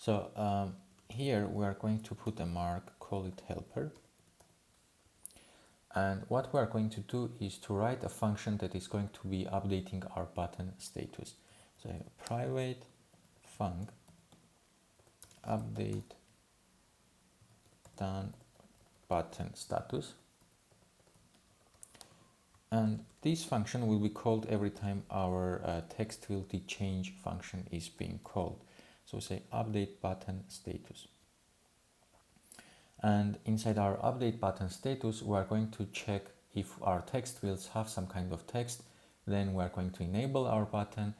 So here we are going to put a mark, call it helper. And what we are going to do is to write a function that is going to be updating our button status. So private func update done button status. And this function will be called every time our text filter change function is being called. So say update button status. And inside our update button status, we are going to check if our text fields have some kind of text. Then we are going to enable our button.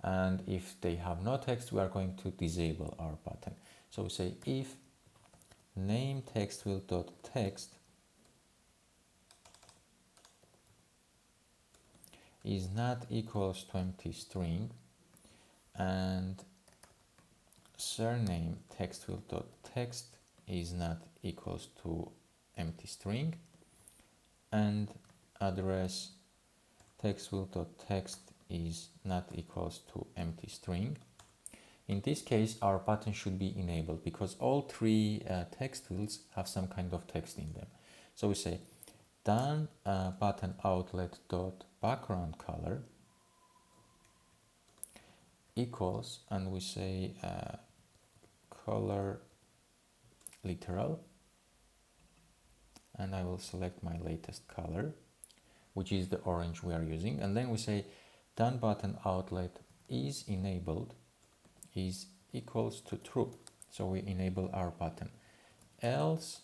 And if they have no text, we are going to disable our button. So we say if name text field dot text is not equals to empty string, and surname text field dot text is not equals to empty string, and address text field dot text is not equals to empty string. In this case, our button should be enabled because all three text fields have some kind of text in them. So we say done button outlet dot background color equals, and we say color literal, and I will select my latest color, which is the orange we are using, and then we say done button outlet is enabled is equals to true. So we enable our button. Else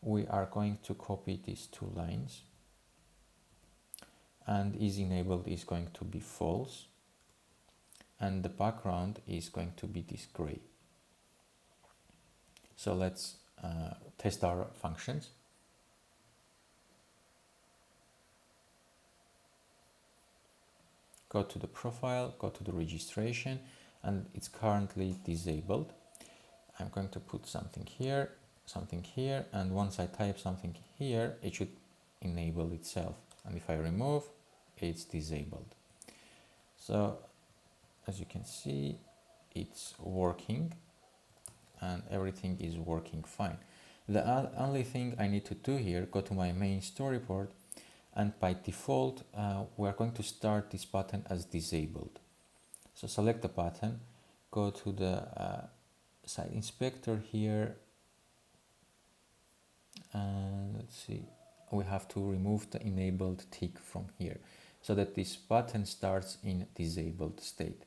we are going to copy these two lines, and is enabled is going to be false, and the background is going to be this gray. So let's test our functions. Go to the profile, go to the registration, and it's currently disabled. I'm going to put something here, and once I type something here, it should enable itself. And if I remove, it's disabled. So as you can see, it's working and everything is working fine. The only thing I need to do here, go to my main storyboard, and by default, we're going to start this button as disabled. So select the button, go to the site inspector here, and let's see, we have to remove the enabled tick from here so that this button starts in disabled state.